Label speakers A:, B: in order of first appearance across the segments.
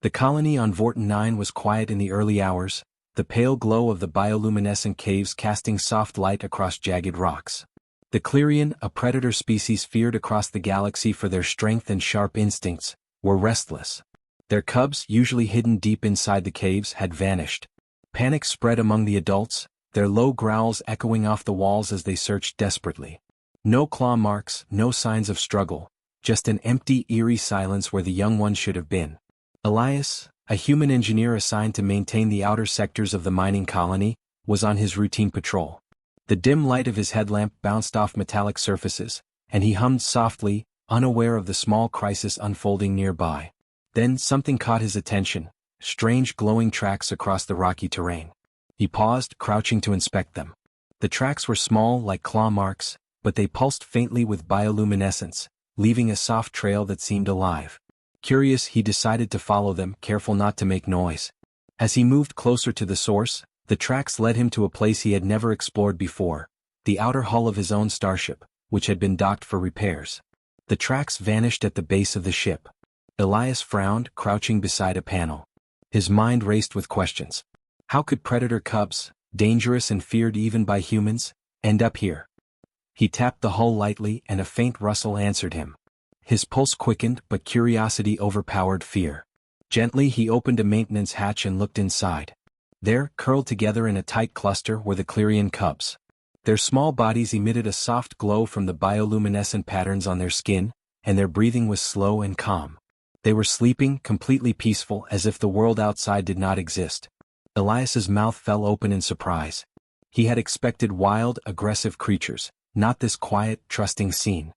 A: The colony on Vorten 9 was quiet in the early hours, the pale glow of the bioluminescent caves casting soft light across jagged rocks. The Clerian, a predator species feared across the galaxy for their strength and sharp instincts, were restless. Their cubs, usually hidden deep inside the caves, had vanished. Panic spread among the adults, their low growls echoing off the walls as they searched desperately. No claw marks, no signs of struggle, just an empty, eerie silence where the young ones should have been. Elias, a human engineer assigned to maintain the outer sectors of the mining colony, was on his routine patrol. The dim light of his headlamp bounced off metallic surfaces, and he hummed softly, unaware of the small crisis unfolding nearby. Then something caught his attention, strange glowing tracks across the rocky terrain. He paused, crouching to inspect them. The tracks were small like claw marks, but they pulsed faintly with bioluminescence, leaving a soft trail that seemed alive. Curious, he decided to follow them, careful not to make noise. As he moved closer to the source, the tracks led him to a place he had never explored before, the outer hull of his own starship, which had been docked for repairs. The tracks vanished at the base of the ship. Elias frowned, crouching beside a panel. His mind raced with questions. How could predator cubs, dangerous and feared even by humans, end up here? He tapped the hull lightly and a faint rustle answered him. His pulse quickened, but curiosity overpowered fear. Gently he opened a maintenance hatch and looked inside. There, curled together in a tight cluster, were the Clerian cubs. Their small bodies emitted a soft glow from the bioluminescent patterns on their skin, and their breathing was slow and calm. They were sleeping, completely peaceful, as if the world outside did not exist. Elias's mouth fell open in surprise. He had expected wild, aggressive creatures, not this quiet, trusting scene.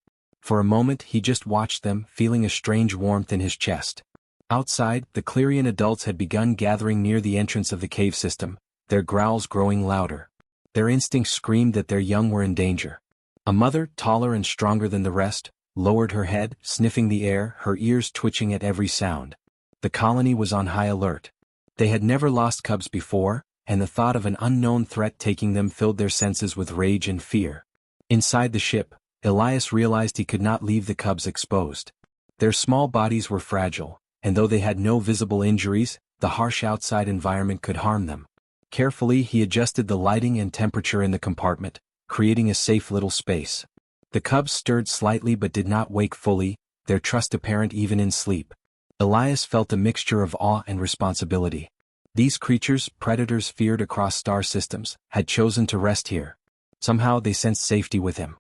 A: For a moment he just watched them, feeling a strange warmth in his chest. Outside, the Clerian adults had begun gathering near the entrance of the cave system, their growls growing louder. Their instincts screamed that their young were in danger. A mother, taller and stronger than the rest, lowered her head, sniffing the air, her ears twitching at every sound. The colony was on high alert. They had never lost cubs before, and the thought of an unknown threat taking them filled their senses with rage and fear. Inside the ship, Elias realized he could not leave the cubs exposed. Their small bodies were fragile, and though they had no visible injuries, the harsh outside environment could harm them. Carefully he adjusted the lighting and temperature in the compartment, creating a safe little space. The cubs stirred slightly but did not wake fully, their trust apparent even in sleep. Elias felt a mixture of awe and responsibility. These creatures, predators feared across star systems, had chosen to rest here. Somehow they sensed safety with him.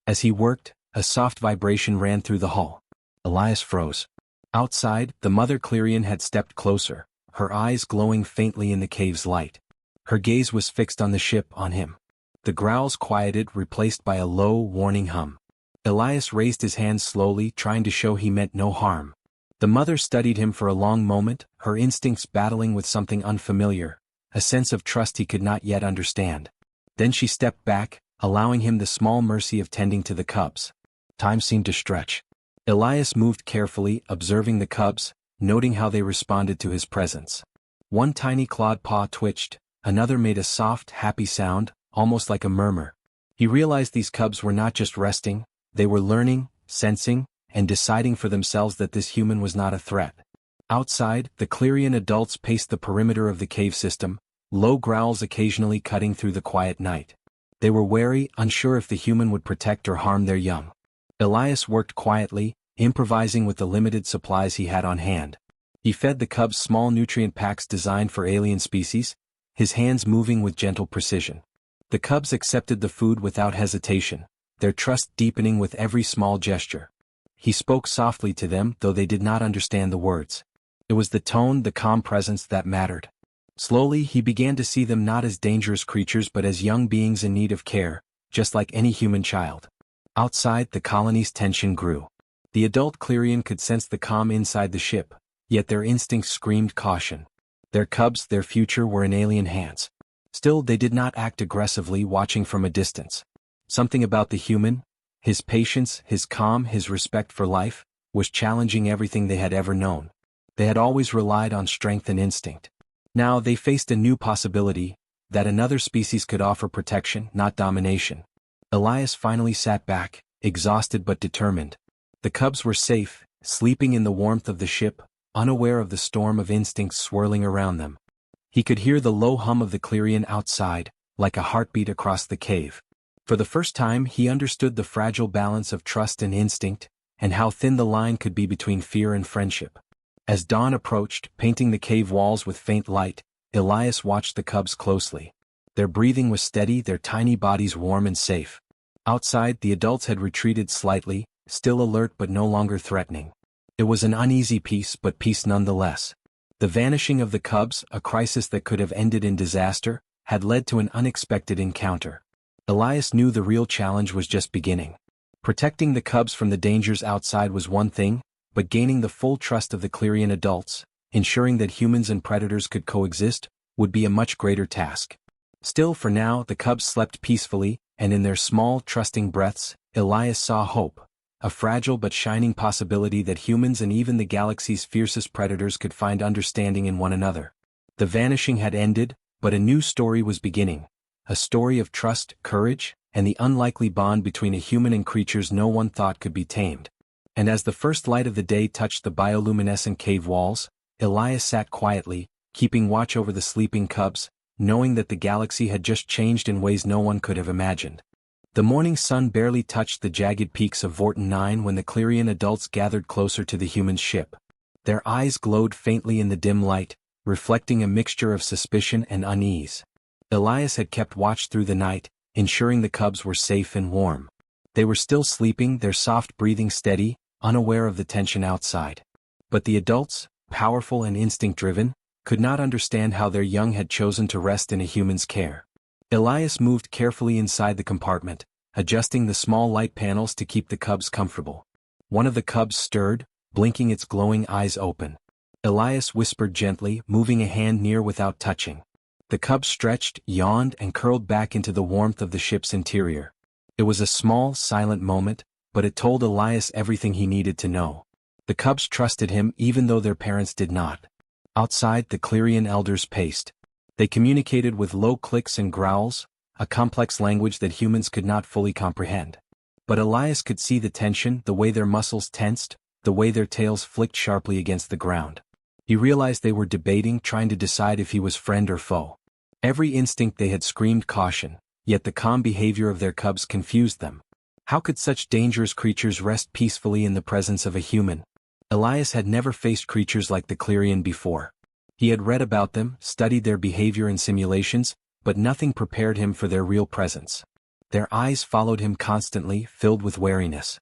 A: As he worked, a soft vibration ran through the hull. Elias froze. Outside, the mother Clerian had stepped closer, her eyes glowing faintly in the cave's light. Her gaze was fixed on the ship, on him. The growls quieted, replaced by a low, warning hum. Elias raised his hands slowly, trying to show he meant no harm. The mother studied him for a long moment, her instincts battling with something unfamiliar, a sense of trust he could not yet understand. Then she stepped back, allowing him the small mercy of tending to the cubs. Time seemed to stretch. Elias moved carefully, observing the cubs, noting how they responded to his presence. One tiny clawed paw twitched, another made a soft, happy sound, almost like a murmur. He realized these cubs were not just resting, they were learning, sensing, and deciding for themselves that this human was not a threat. Outside, the Clerian adults paced the perimeter of the cave system, low growls occasionally cutting through the quiet night. They were wary, unsure if the human would protect or harm their young. Elias worked quietly, improvising with the limited supplies he had on hand. He fed the cubs small nutrient packs designed for alien species, his hands moving with gentle precision. The cubs accepted the food without hesitation, their trust deepening with every small gesture. He spoke softly to them, though they did not understand the words. It was the tone, the calm presence that mattered. Slowly he began to see them not as dangerous creatures but as young beings in need of care, just like any human child. Outside, the colony's tension grew. The adult Clerian could sense the calm inside the ship, yet their instincts screamed caution. Their cubs, their future, were in alien hands. Still, they did not act aggressively, watching from a distance. Something about the human, his patience, his calm, his respect for life, was challenging everything they had ever known. They had always relied on strength and instinct. Now they faced a new possibility, that another species could offer protection, not domination. Elias finally sat back, exhausted but determined. The cubs were safe, sleeping in the warmth of the ship, unaware of the storm of instincts swirling around them. He could hear the low hum of the clarion outside, like a heartbeat across the cave. For the first time he understood the fragile balance of trust and instinct, and how thin the line could be between fear and friendship. As dawn approached, painting the cave walls with faint light, Elias watched the cubs closely. Their breathing was steady, their tiny bodies warm and safe. Outside, the adults had retreated slightly, still alert but no longer threatening. It was an uneasy peace, but peace nonetheless. The vanishing of the cubs, a crisis that could have ended in disaster, had led to an unexpected encounter. Elias knew the real challenge was just beginning. Protecting the cubs from the dangers outside was one thing, but gaining the full trust of the Clarion adults, ensuring that humans and predators could coexist, would be a much greater task. Still, for now, the cubs slept peacefully, and in their small, trusting breaths, Elias saw hope, a fragile but shining possibility that humans and even the galaxy's fiercest predators could find understanding in one another. The vanishing had ended, but a new story was beginning, a story of trust, courage, and the unlikely bond between a human and creatures no one thought could be tamed. And as the first light of the day touched the bioluminescent cave walls, Elias sat quietly, keeping watch over the sleeping cubs, knowing that the galaxy had just changed in ways no one could have imagined. The morning sun barely touched the jagged peaks of Vorton 9 when the Clarion adults gathered closer to the human ship. Their eyes glowed faintly in the dim light, reflecting a mixture of suspicion and unease. Elias had kept watch through the night, ensuring the cubs were safe and warm. They were still sleeping, their soft breathing steady, unaware of the tension outside. But the adults, powerful and instinct-driven, could not understand how their young had chosen to rest in a human's care. Elias moved carefully inside the compartment, adjusting the small light panels to keep the cubs comfortable. One of the cubs stirred, blinking its glowing eyes open. Elias whispered gently, moving a hand near without touching. The cub stretched, yawned, and curled back into the warmth of the ship's interior. It was a small, silent moment, but it told Elias everything he needed to know. The cubs trusted him even though their parents did not. Outside, the Clarion elders paced. They communicated with low clicks and growls, a complex language that humans could not fully comprehend. But Elias could see the tension, the way their muscles tensed, the way their tails flicked sharply against the ground. He realized they were debating, trying to decide if he was friend or foe. Every instinct they had screamed caution, yet the calm behavior of their cubs confused them. How could such dangerous creatures rest peacefully in the presence of a human? Elias had never faced creatures like the Clarion before. He had read about them, studied their behavior in simulations, but nothing prepared him for their real presence. Their eyes followed him constantly, filled with wariness.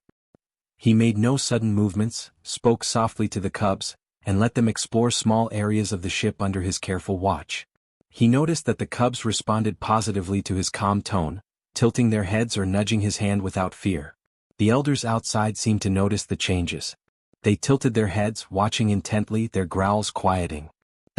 A: He made no sudden movements, spoke softly to the cubs, and let them explore small areas of the ship under his careful watch. He noticed that the cubs responded positively to his calm tone, tilting their heads or nudging his hand without fear. The elders outside seemed to notice the changes. They tilted their heads, watching intently, their growls quieting.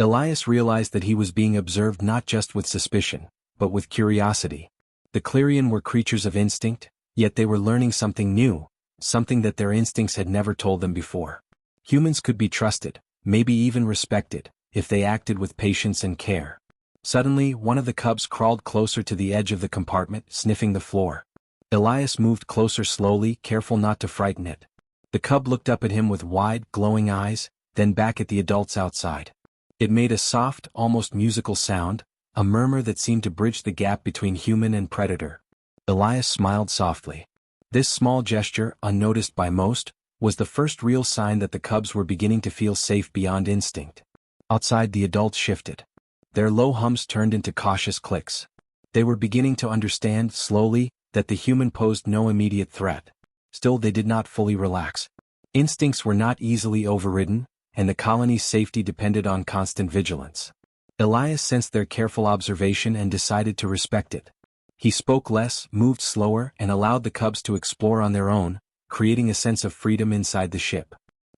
A: Elias realized that he was being observed not just with suspicion, but with curiosity. The Clarion were creatures of instinct, yet they were learning something new, something that their instincts had never told them before. Humans could be trusted, maybe even respected, if they acted with patience and care. Suddenly, one of the cubs crawled closer to the edge of the compartment, sniffing the floor. Elias moved closer slowly, careful not to frighten it. The cub looked up at him with wide, glowing eyes, then back at the adults outside. It made a soft, almost musical sound, a murmur that seemed to bridge the gap between human and predator. Elias smiled softly. This small gesture, unnoticed by most, was the first real sign that the cubs were beginning to feel safe beyond instinct. Outside, the adults shifted. Their low hums turned into cautious clicks. They were beginning to understand, slowly, that the human posed no immediate threat. Still, they did not fully relax. Instincts were not easily overridden, and the colony's safety depended on constant vigilance. Elias sensed their careful observation and decided to respect it. He spoke less, moved slower, and allowed the cubs to explore on their own, creating a sense of freedom inside the ship.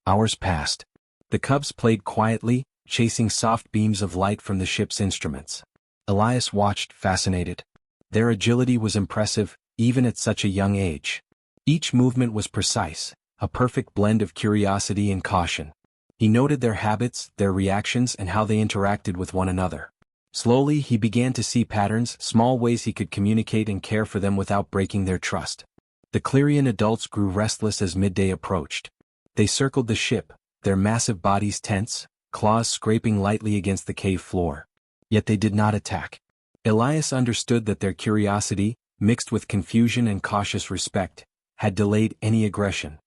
A: Hours passed. The cubs played quietly, chasing soft beams of light from the ship's instruments. Elias watched, fascinated. Their agility was impressive, even at such a young age. Each movement was precise, a perfect blend of curiosity and caution. He noted their habits, their reactions, and how they interacted with one another. Slowly, he began to see patterns, small ways he could communicate and care for them without breaking their trust. The Clarion adults grew restless as midday approached. They circled the ship, their massive bodies tense, claws scraping lightly against the cave floor. Yet they did not attack. Elias understood that their curiosity, mixed with confusion and cautious respect, had delayed any aggression.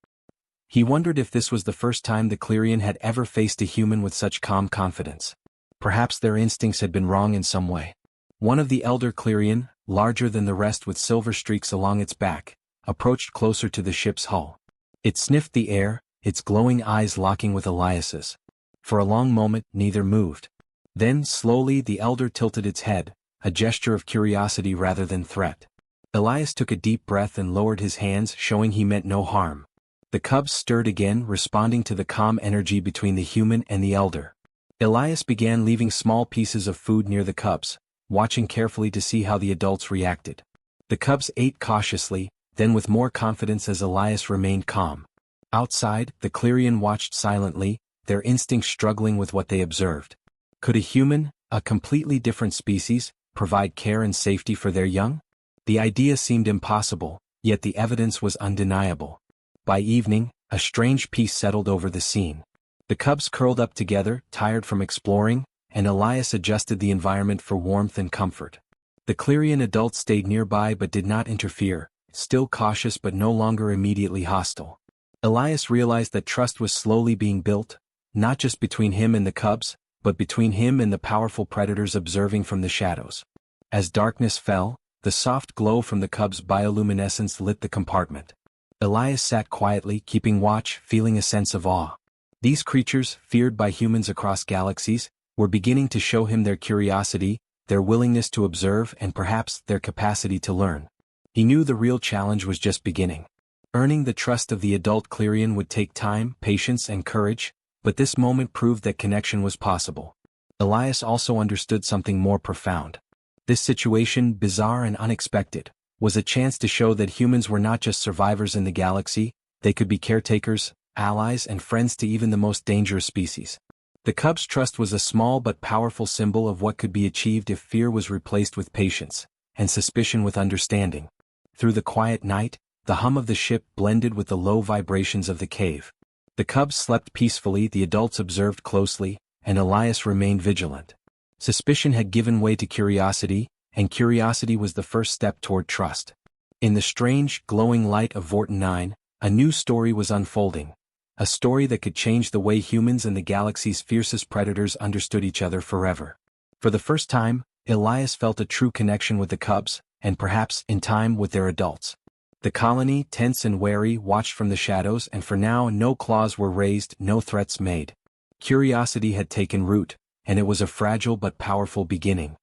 A: He wondered if this was the first time the Clerian had ever faced a human with such calm confidence. Perhaps their instincts had been wrong in some way. One of the elder Clerian, larger than the rest with silver streaks along its back, approached closer to the ship's hull. It sniffed the air, its glowing eyes locking with Elias's. For a long moment neither moved. Then slowly the elder tilted its head, a gesture of curiosity rather than threat. Elias took a deep breath and lowered his hands, showing he meant no harm. The cubs stirred again, responding to the calm energy between the human and the elder. Elias began leaving small pieces of food near the cubs, watching carefully to see how the adults reacted. The cubs ate cautiously, then with more confidence as Elias remained calm. Outside, the Clerian watched silently, their instincts struggling with what they observed. Could a human, a completely different species, provide care and safety for their young? The idea seemed impossible, yet the evidence was undeniable. By evening, a strange peace settled over the scene. The cubs curled up together, tired from exploring, and Elias adjusted the environment for warmth and comfort. The Clerian adults stayed nearby but did not interfere, still cautious but no longer immediately hostile. Elias realized that trust was slowly being built, not just between him and the cubs, but between him and the powerful predators observing from the shadows. As darkness fell, the soft glow from the cubs' bioluminescence lit the compartment. Elias sat quietly, keeping watch, feeling a sense of awe. These creatures, feared by humans across galaxies, were beginning to show him their curiosity, their willingness to observe and perhaps their capacity to learn. He knew the real challenge was just beginning. Earning the trust of the adult Clerian would take time, patience and courage, but this moment proved that connection was possible. Elias also understood something more profound. This situation, bizarre and unexpected, was a chance to show that humans were not just survivors in the galaxy, they could be caretakers, allies and friends to even the most dangerous species. The cubs' trust was a small but powerful symbol of what could be achieved if fear was replaced with patience, and suspicion with understanding. Through the quiet night, the hum of the ship blended with the low vibrations of the cave. The cubs slept peacefully, the adults observed closely, and Elias remained vigilant. Suspicion had given way to curiosity, and curiosity was the first step toward trust. In the strange, glowing light of Vorten 9, a new story was unfolding. A story that could change the way humans and the galaxy's fiercest predators understood each other forever. For the first time, Elias felt a true connection with the cubs, and perhaps, in time, with their adults. The colony, tense and wary, watched from the shadows, and for now no claws were raised, no threats made. Curiosity had taken root, and it was a fragile but powerful beginning.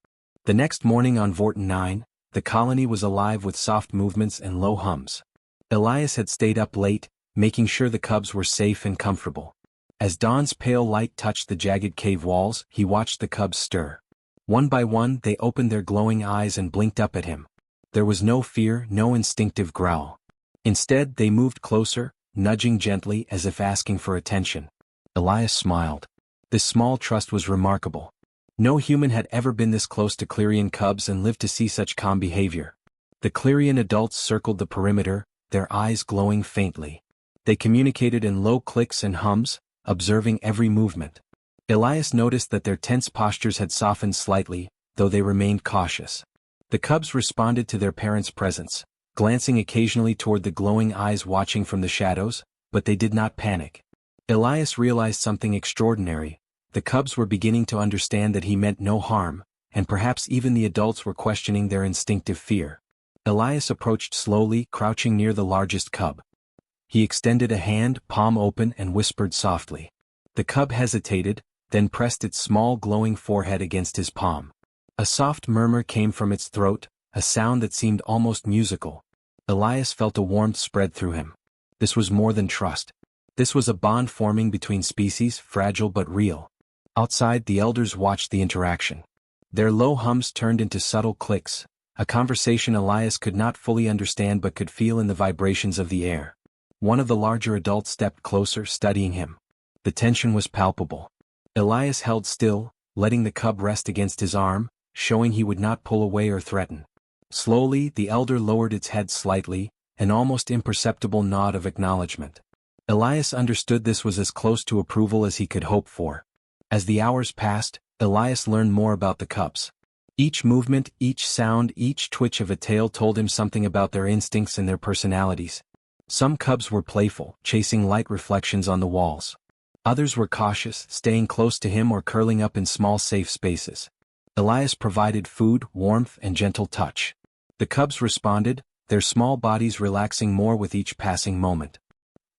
A: The next morning on Vorten 9, the colony was alive with soft movements and low hums. Elias had stayed up late, making sure the cubs were safe and comfortable. As dawn's pale light touched the jagged cave walls, he watched the cubs stir. One by one they opened their glowing eyes and blinked up at him. There was no fear, no instinctive growl. Instead they moved closer, nudging gently as if asking for attention. Elias smiled. This small trust was remarkable. No human had ever been this close to Clerian cubs and lived to see such calm behavior. The Clerian adults circled the perimeter, their eyes glowing faintly. They communicated in low clicks and hums, observing every movement. Elias noticed that their tense postures had softened slightly, though they remained cautious. The cubs responded to their parents' presence, glancing occasionally toward the glowing eyes watching from the shadows, but they did not panic. Elias realized something extraordinary. The cubs were beginning to understand that he meant no harm, and perhaps even the adults were questioning their instinctive fear. Elias approached slowly, crouching near the largest cub. He extended a hand, palm open, and whispered softly. The cub hesitated, then pressed its small glowing forehead against his palm. A soft murmur came from its throat, a sound that seemed almost musical. Elias felt a warmth spread through him. This was more than trust. This was a bond forming between species, fragile but real. Outside, the elders watched the interaction. Their low hums turned into subtle clicks, a conversation Elias could not fully understand but could feel in the vibrations of the air. One of the larger adults stepped closer, studying him. The tension was palpable. Elias held still, letting the cub rest against his arm, showing he would not pull away or threaten. Slowly, the elder lowered its head slightly, an almost imperceptible nod of acknowledgement. Elias understood this was as close to approval as he could hope for. As the hours passed, Elias learned more about the cubs. Each movement, each sound, each twitch of a tail told him something about their instincts and their personalities. Some cubs were playful, chasing light reflections on the walls. Others were cautious, staying close to him or curling up in small safe spaces. Elias provided food, warmth, and gentle touch. The cubs responded, their small bodies relaxing more with each passing moment.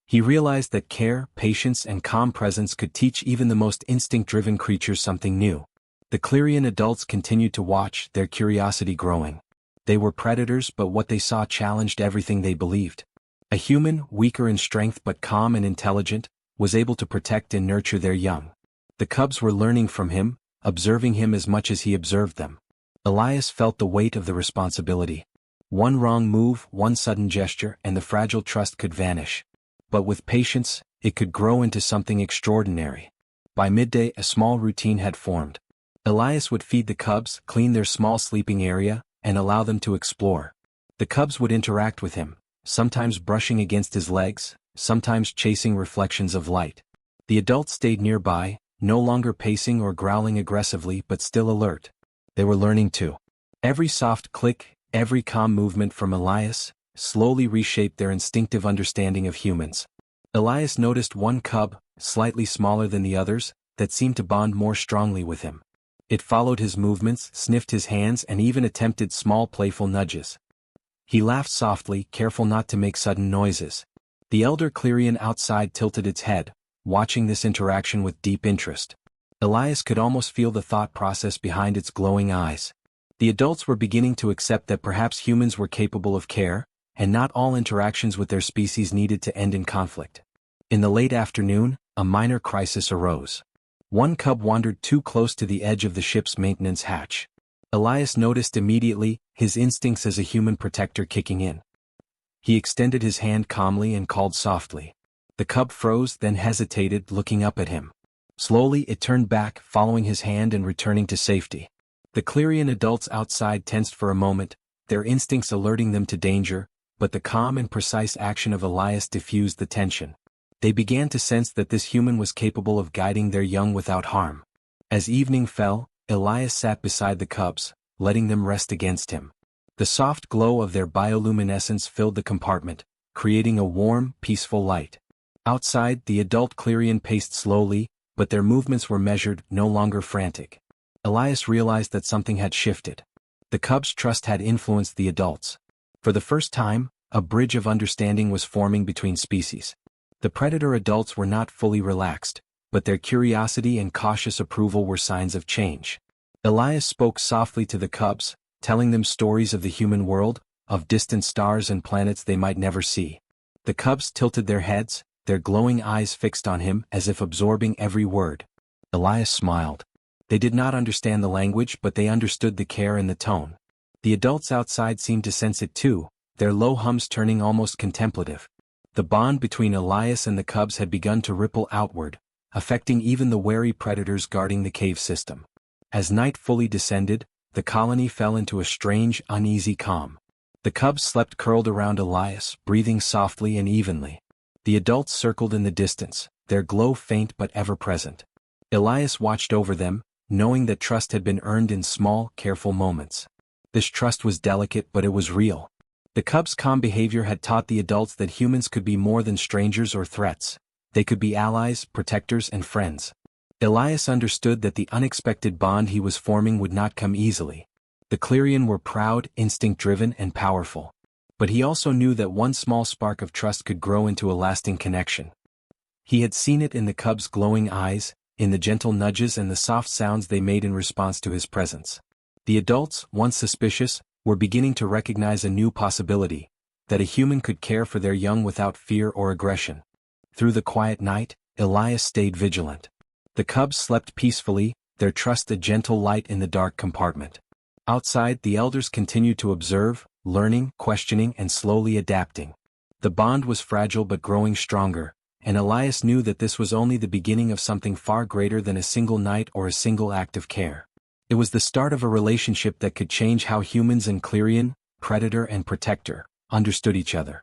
A: He realized that care, patience, and calm presence could teach even the most instinct-driven creatures something new. The Clerian adults continued to watch, their curiosity growing. They were predators, but what they saw challenged everything they believed. A human, weaker in strength but calm and intelligent, was able to protect and nurture their young. The cubs were learning from him, observing him as much as he observed them. Elias felt the weight of the responsibility. One wrong move, one sudden gesture, and the fragile trust could vanish. But with patience, it could grow into something extraordinary. By midday, a small routine had formed. Elias would feed the cubs, clean their small sleeping area, and allow them to explore. The cubs would interact with him, sometimes brushing against his legs, sometimes chasing reflections of light. The adults stayed nearby, no longer pacing or growling aggressively but still alert. They were learning too. Every soft click, every calm movement from Elias, slowly reshaped their instinctive understanding of humans. Elias noticed one cub, slightly smaller than the others, that seemed to bond more strongly with him. It followed his movements, sniffed his hands, and even attempted small playful nudges. He laughed softly, careful not to make sudden noises. The elder Clerian outside tilted its head, watching this interaction with deep interest. Elias could almost feel the thought process behind its glowing eyes. The adults were beginning to accept that perhaps humans were capable of care, and not all interactions with their species needed to end in conflict. In the late afternoon, a minor crisis arose. One cub wandered too close to the edge of the ship's maintenance hatch. Elias noticed immediately, his instincts as a human protector kicking in. He extended his hand calmly and called softly. The cub froze, then hesitated, looking up at him. Slowly it turned back, following his hand and returning to safety. The Clerian adults outside tensed for a moment, their instincts alerting them to danger, but the calm and precise action of Elias diffused the tension. They began to sense that this human was capable of guiding their young without harm. As evening fell, Elias sat beside the cubs, letting them rest against him. The soft glow of their bioluminescence filled the compartment, creating a warm, peaceful light. Outside, the adult Clerian paced slowly, but their movements were measured, no longer frantic. Elias realized that something had shifted. The cubs' trust had influenced the adults. For the first time, a bridge of understanding was forming between species. The predator adults were not fully relaxed, but their curiosity and cautious approval were signs of change. Elias spoke softly to the cubs, telling them stories of the human world, of distant stars and planets they might never see. The cubs tilted their heads, their glowing eyes fixed on him as if absorbing every word. Elias smiled. They did not understand the language, but they understood the care and the tone. The adults outside seemed to sense it too, their low hums turning almost contemplative. The bond between Elias and the cubs had begun to ripple outward, affecting even the wary predators guarding the cave system. As night fully descended, the colony fell into a strange, uneasy calm. The cubs slept curled around Elias, breathing softly and evenly. The adults circled in the distance, their glow faint but ever-present. Elias watched over them, knowing that trust had been earned in small, careful moments. This trust was delicate, but it was real. The cubs' calm behavior had taught the adults that humans could be more than strangers or threats. They could be allies, protectors, and friends. Elias understood that the unexpected bond he was forming would not come easily. The Clerian were proud, instinct-driven, and powerful. But he also knew that one small spark of trust could grow into a lasting connection. He had seen it in the cubs' glowing eyes, in the gentle nudges and the soft sounds they made in response to his presence. The adults, once suspicious, were beginning to recognize a new possibility, that a human could care for their young without fear or aggression. Through the quiet night, Elias stayed vigilant. The cubs slept peacefully, their trust a gentle light in the dark compartment. Outside, the elders continued to observe, learning, questioning, and slowly adapting. The bond was fragile but growing stronger, and Elias knew that this was only the beginning of something far greater than a single night or a single act of care. It was the start of a relationship that could change how humans and Clerian, predator and protector, understood each other.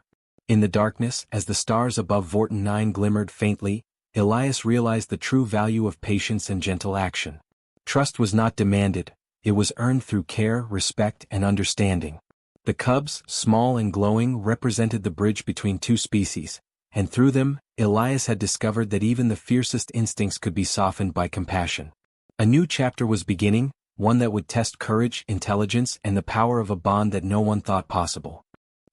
A: In the darkness, as the stars above Vorten 9 glimmered faintly, Elias realized the true value of patience and gentle action. Trust was not demanded, it was earned through care, respect, and understanding. The cubs, small and glowing, represented the bridge between two species, and through them, Elias had discovered that even the fiercest instincts could be softened by compassion. A new chapter was beginning, one that would test courage, intelligence, and the power of a bond that no one thought possible.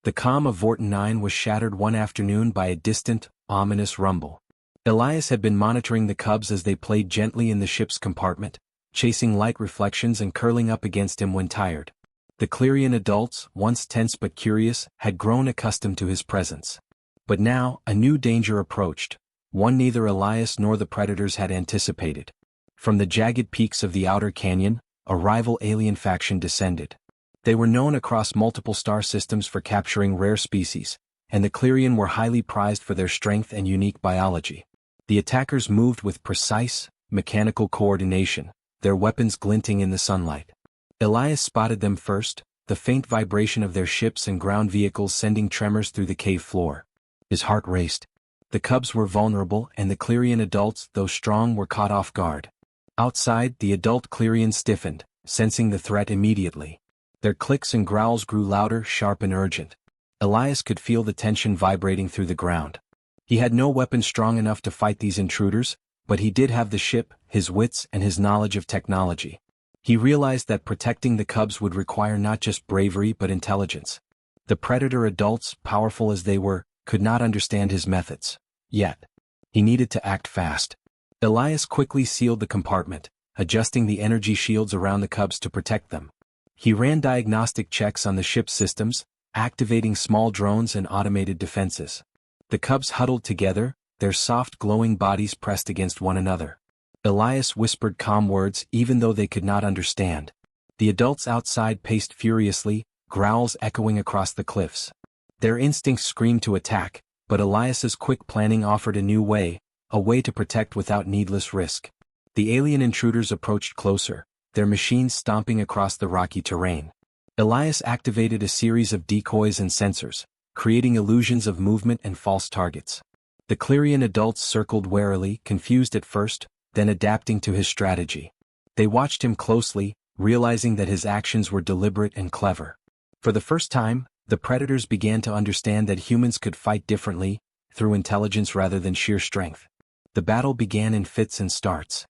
A: The calm of Vorten 9 was shattered one afternoon by a distant, ominous rumble. Elias had been monitoring the cubs as they played gently in the ship's compartment, chasing light reflections and curling up against him when tired. The Clerian adults, once tense but curious, had grown accustomed to his presence. But now, a new danger approached, one neither Elias nor the predators had anticipated. From the jagged peaks of the outer canyon, a rival alien faction descended. They were known across multiple star systems for capturing rare species, and the Clerian were highly prized for their strength and unique biology. The attackers moved with precise, mechanical coordination, their weapons glinting in the sunlight. Elias spotted them first, the faint vibration of their ships and ground vehicles sending tremors through the cave floor. His heart raced. The cubs were vulnerable, and the Clerian adults, though strong, were caught off guard. Outside, the adult Clerian stiffened, sensing the threat immediately. Their clicks and growls grew louder, sharp and urgent. Elias could feel the tension vibrating through the ground. He had no weapon strong enough to fight these intruders, but he did have the ship, his wits, and his knowledge of technology. He realized that protecting the cubs would require not just bravery but intelligence. The predator adults, powerful as they were, could not understand his methods. Yet, he needed to act fast. Elias quickly sealed the compartment, adjusting the energy shields around the cubs to protect them. He ran diagnostic checks on the ship's systems, activating small drones and automated defenses. The cubs huddled together, their soft glowing bodies pressed against one another. Elias whispered calm words even though they could not understand. The adults outside paced furiously, growls echoing across the cliffs. Their instincts screamed to attack, but Elias's quick planning offered a new way, a way to protect without needless risk. The alien intruders approached closer, their machines stomping across the rocky terrain. Elias activated a series of decoys and sensors, creating illusions of movement and false targets. The Clerian adults circled warily, confused at first, then adapting to his strategy. They watched him closely, realizing that his actions were deliberate and clever. For the first time, the predators began to understand that humans could fight differently, through intelligence rather than sheer strength. The battle began in fits and starts.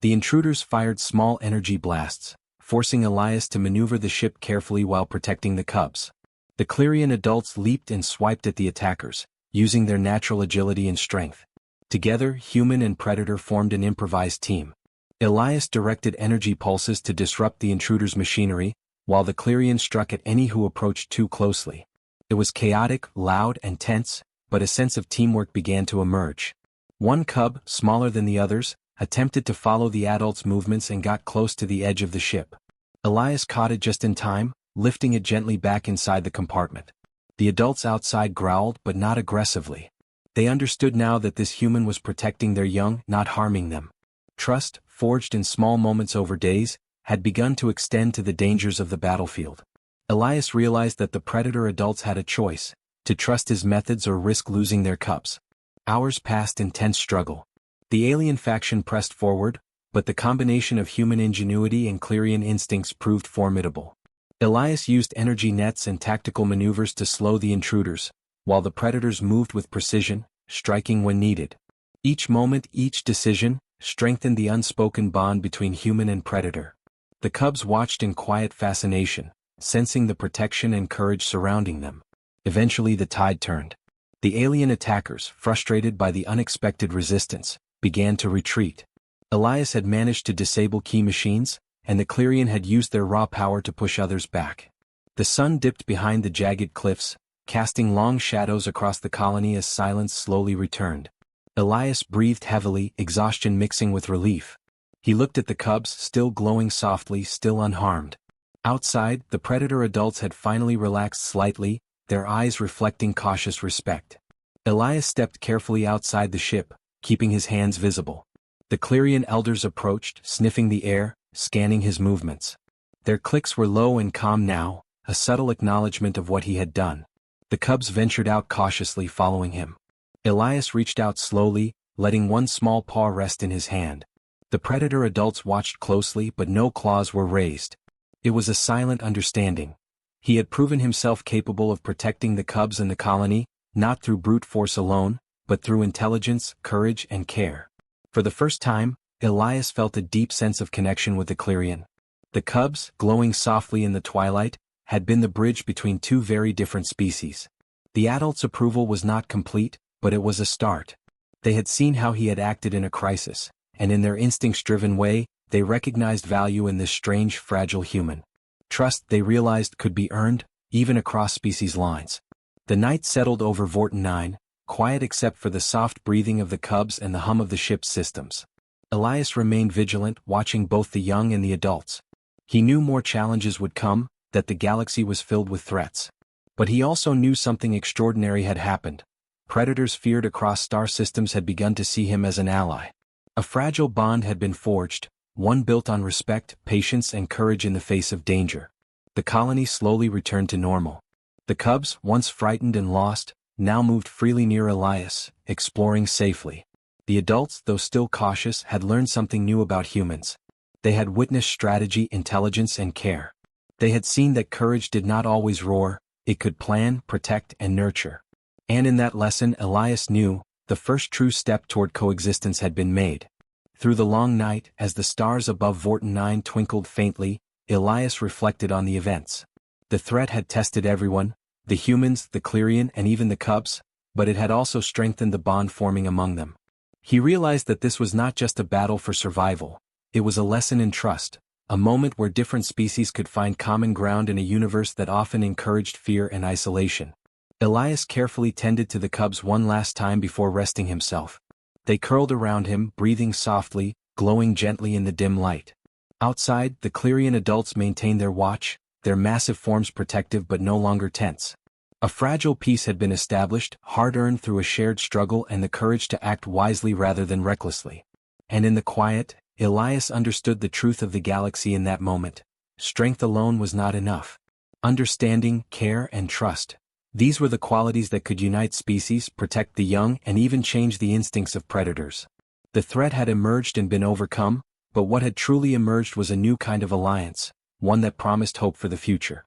A: The intruders fired small energy blasts, forcing Elias to maneuver the ship carefully while protecting the cubs. The Clerian adults leaped and swiped at the attackers, using their natural agility and strength. Together, human and predator formed an improvised team. Elias directed energy pulses to disrupt the intruders' machinery, while the Clerian struck at any who approached too closely. It was chaotic, loud, and tense, but a sense of teamwork began to emerge. One cub, smaller than the others, attempted to follow the adults' movements and got close to the edge of the ship. Elias caught it just in time, lifting it gently back inside the compartment. The adults outside growled, but not aggressively. They understood now that this human was protecting their young, not harming them. Trust, forged in small moments over days, had begun to extend to the dangers of the battlefield. Elias realized that the predator adults had a choice, to trust his methods or risk losing their cubs. Hours passed in tense struggle. The alien faction pressed forward, but the combination of human ingenuity and Clerian instincts proved formidable. Elias used energy nets and tactical maneuvers to slow the intruders, while the predators moved with precision, striking when needed. Each moment, each decision, strengthened the unspoken bond between human and predator. The cubs watched in quiet fascination, sensing the protection and courage surrounding them. Eventually the tide turned. The alien attackers, frustrated by the unexpected resistance, began to retreat. Elias had managed to disable key machines, and the Clerian had used their raw power to push others back. The sun dipped behind the jagged cliffs, casting long shadows across the colony as silence slowly returned. Elias breathed heavily, exhaustion mixing with relief. He looked at the cubs, still glowing softly, still unharmed. Outside, the predator adults had finally relaxed slightly, their eyes reflecting cautious respect. Elias stepped carefully outside the ship, keeping his hands visible. The Clerian elders approached, sniffing the air, scanning his movements. Their clicks were low and calm now, a subtle acknowledgement of what he had done. The cubs ventured out cautiously following him. Elias reached out slowly, letting one small paw rest in his hand. The predator adults watched closely but no claws were raised. It was a silent understanding. He had proven himself capable of protecting the cubs and the colony, not through brute force alone, but through intelligence, courage, and care. For the first time, Elias felt a deep sense of connection with the Clearian. The cubs, glowing softly in the twilight, had been the bridge between two very different species. The adults' approval was not complete, but it was a start. They had seen how he had acted in a crisis, and in their instincts-driven way, they recognized value in this strange, fragile human. Trust, they realized, could be earned, even across species lines. The night settled over Vorten 9, quiet except for the soft breathing of the cubs and the hum of the ship's systems. Elias remained vigilant, watching both the young and the adults. He knew more challenges would come, that the galaxy was filled with threats. But he also knew something extraordinary had happened. Predators feared across star systems had begun to see him as an ally. A fragile bond had been forged, one built on respect, patience, and courage in the face of danger. The colony slowly returned to normal. The cubs, once frightened and lost, now moved freely near Elias, exploring safely. The adults, though still cautious, had learned something new about humans. They had witnessed strategy, intelligence, and care. They had seen that courage did not always roar, it could plan, protect, and nurture. And in that lesson, Elias knew, the first true step toward coexistence had been made. Through the long night, as the stars above Vorten 9 twinkled faintly, Elias reflected on the events. The threat had tested everyone, the humans, the Clearian, and even the cubs, but it had also strengthened the bond forming among them. He realized that this was not just a battle for survival, it was a lesson in trust, a moment where different species could find common ground in a universe that often encouraged fear and isolation. Elias carefully tended to the cubs one last time before resting himself. They curled around him, breathing softly, glowing gently in the dim light. Outside, the Clearian adults maintained their watch, their massive forms protective but no longer tense. A fragile peace had been established, hard-earned through a shared struggle and the courage to act wisely rather than recklessly. And in the quiet, Elias understood the truth of the galaxy in that moment. Strength alone was not enough. Understanding, care, and trust. These were the qualities that could unite species, protect the young, and even change the instincts of predators. The threat had emerged and been overcome, but what had truly emerged was a new kind of alliance, one that promised hope for the future.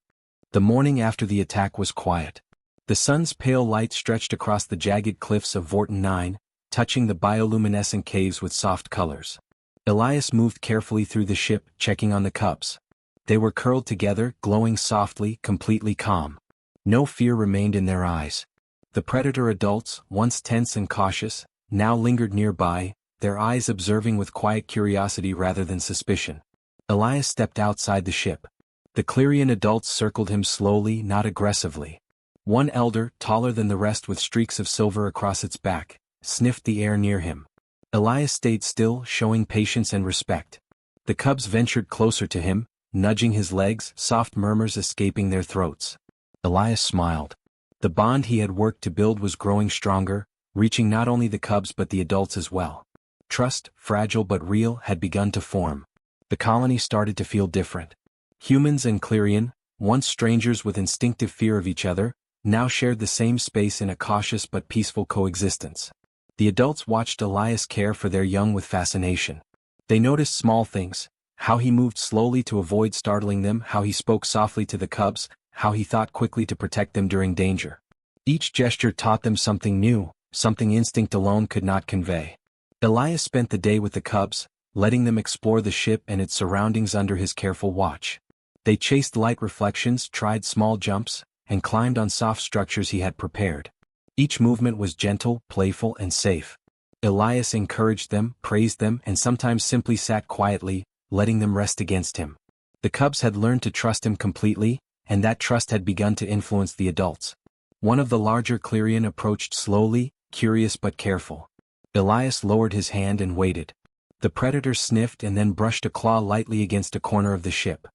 A: The morning after the attack was quiet. The sun's pale light stretched across the jagged cliffs of Vorten 9, touching the bioluminescent caves with soft colors. Elias moved carefully through the ship, checking on the cubs. They were curled together, glowing softly, completely calm. No fear remained in their eyes. The predator adults, once tense and cautious, now lingered nearby, their eyes observing with quiet curiosity rather than suspicion. Elias stepped outside the ship. The Clearian adults circled him slowly, not aggressively. One elder, taller than the rest with streaks of silver across its back, sniffed the air near him. Elias stayed still, showing patience and respect. The cubs ventured closer to him, nudging his legs, soft murmurs escaping their throats. Elias smiled. The bond he had worked to build was growing stronger, reaching not only the cubs but the adults as well. Trust, fragile but real, had begun to form. The colony started to feel different. Humans and Clearian, once strangers with instinctive fear of each other, now shared the same space in a cautious but peaceful coexistence. The adults watched Elias care for their young with fascination. They noticed small things, how he moved slowly to avoid startling them, how he spoke softly to the cubs, how he thought quickly to protect them during danger. Each gesture taught them something new, something instinct alone could not convey. Elias spent the day with the cubs, letting them explore the ship and its surroundings under his careful watch. They chased light reflections, tried small jumps, and climbed on soft structures he had prepared. Each movement was gentle, playful, and safe. Elias encouraged them, praised them, and sometimes simply sat quietly, letting them rest against him. The cubs had learned to trust him completely, and that trust had begun to influence the adults. One of the larger Clearian approached slowly, curious but careful. Elias lowered his hand and waited. The predator sniffed and then brushed a claw lightly against a corner of the ship.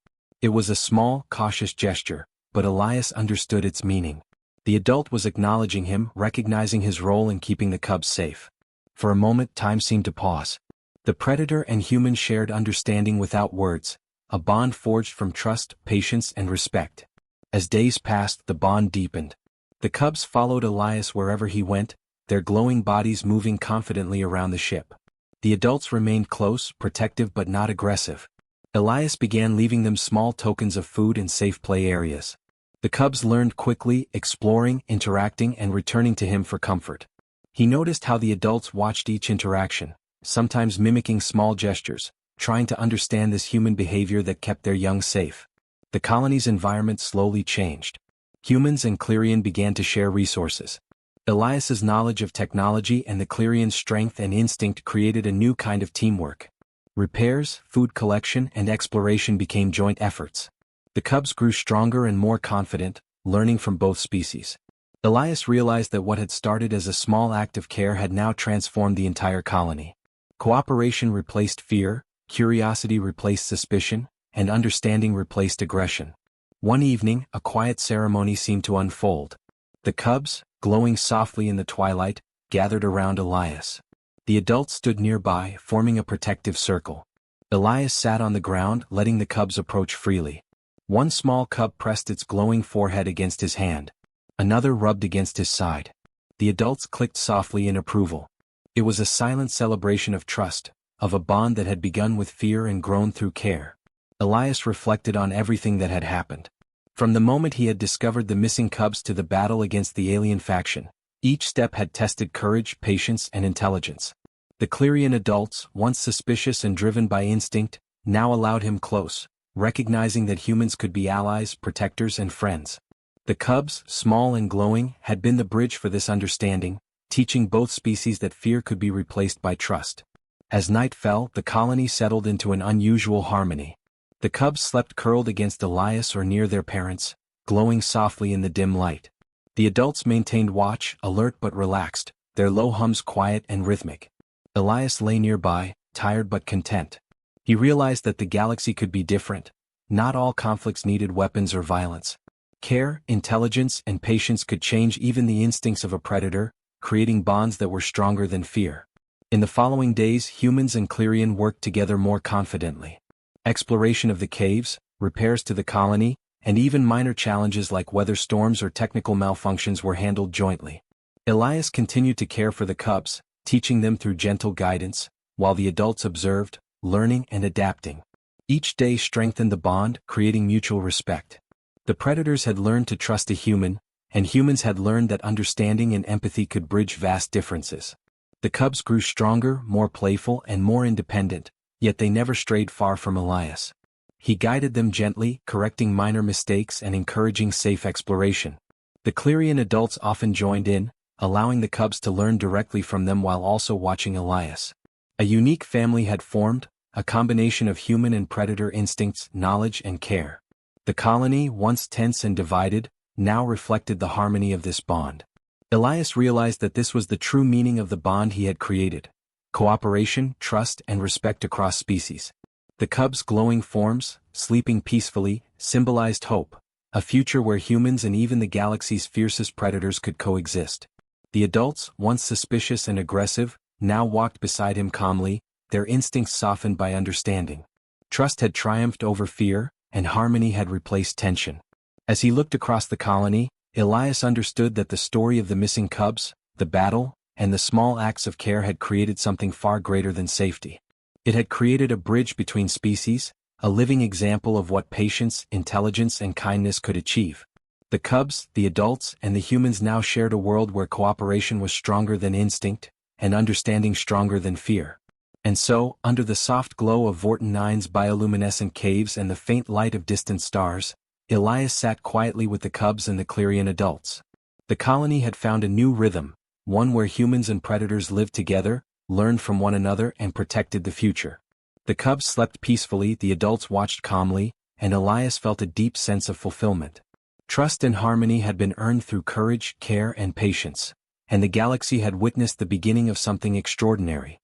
A: It was a small, cautious gesture, but Elias understood its meaning. The adult was acknowledging him, recognizing his role in keeping the cubs safe. For a moment, time seemed to pause. The predator and human shared understanding without words, a bond forged from trust, patience, and respect. As days passed, the bond deepened. The cubs followed Elias wherever he went, their glowing bodies moving confidently around the ship. The adults remained close, protective but not aggressive. Elias began leaving them small tokens of food and safe play areas. The cubs learned quickly, exploring, interacting and returning to him for comfort. He noticed how the adults watched each interaction, sometimes mimicking small gestures, trying to understand this human behavior that kept their young safe. The colony's environment slowly changed. Humans and Clerian began to share resources. Elias's knowledge of technology and the Clerian's strength and instinct created a new kind of teamwork. Repairs, food collection and exploration became joint efforts. The cubs grew stronger and more confident, learning from both species. Elias realized that what had started as a small act of care had now transformed the entire colony. Cooperation replaced fear, curiosity replaced suspicion, and understanding replaced aggression. One evening, a quiet ceremony seemed to unfold. The cubs, glowing softly in the twilight, gathered around Elias. The adults stood nearby, forming a protective circle. Elias sat on the ground, letting the cubs approach freely. One small cub pressed its glowing forehead against his hand. Another rubbed against his side. The adults clicked softly in approval. It was a silent celebration of trust, of a bond that had begun with fear and grown through care. Elias reflected on everything that had happened. From the moment he had discovered the missing cubs to the battle against the alien faction, each step had tested courage, patience, and intelligence. The Clerian adults, once suspicious and driven by instinct, now allowed him close, recognizing that humans could be allies, protectors, and friends. The cubs, small and glowing, had been the bridge for this understanding, teaching both species that fear could be replaced by trust. As night fell, the colony settled into an unusual harmony. The cubs slept curled against Elias or near their parents, glowing softly in the dim light. The adults maintained watch, alert but relaxed, their low hums quiet and rhythmic. Elias lay nearby, tired but content. He realized that the galaxy could be different. Not all conflicts needed weapons or violence. Care, intelligence, and patience could change even the instincts of a predator, creating bonds that were stronger than fear. In the following days, humans and Clerian worked together more confidently. Exploration of the caves, repairs to the colony, and even minor challenges like weather storms or technical malfunctions were handled jointly. Elias continued to care for the cubs, teaching them through gentle guidance, while the adults observed, learning and adapting. Each day strengthened the bond, creating mutual respect. The predators had learned to trust a human, and humans had learned that understanding and empathy could bridge vast differences. The cubs grew stronger, more playful, and more independent, yet they never strayed far from Elias. He guided them gently, correcting minor mistakes and encouraging safe exploration. The Clerian adults often joined in, allowing the cubs to learn directly from them while also watching Elias. A unique family had formed, a combination of human and predator instincts, knowledge and care. The colony, once tense and divided, now reflected the harmony of this bond. Elias realized that this was the true meaning of the bond he had created: cooperation, trust, and respect across species. The cubs' glowing forms, sleeping peacefully, symbolized hope, a future where humans and even the galaxy's fiercest predators could coexist. The adults, once suspicious and aggressive, now walked beside him calmly, their instincts softened by understanding. Trust had triumphed over fear, and harmony had replaced tension. As he looked across the colony, Elias understood that the story of the missing cubs, the battle, and the small acts of care had created something far greater than safety. It had created a bridge between species, a living example of what patience, intelligence, and kindness could achieve. The cubs, the adults, and the humans now shared a world where cooperation was stronger than instinct, and understanding stronger than fear. And so, under the soft glow of Vorten 9's bioluminescent caves and the faint light of distant stars, Elias sat quietly with the cubs and the Clerian adults. The colony had found a new rhythm, one where humans and predators lived together, learned from one another, and protected the future. The cubs slept peacefully, the adults watched calmly, and Elias felt a deep sense of fulfillment. Trust and harmony had been earned through courage, care, and patience, and the galaxy had witnessed the beginning of something extraordinary.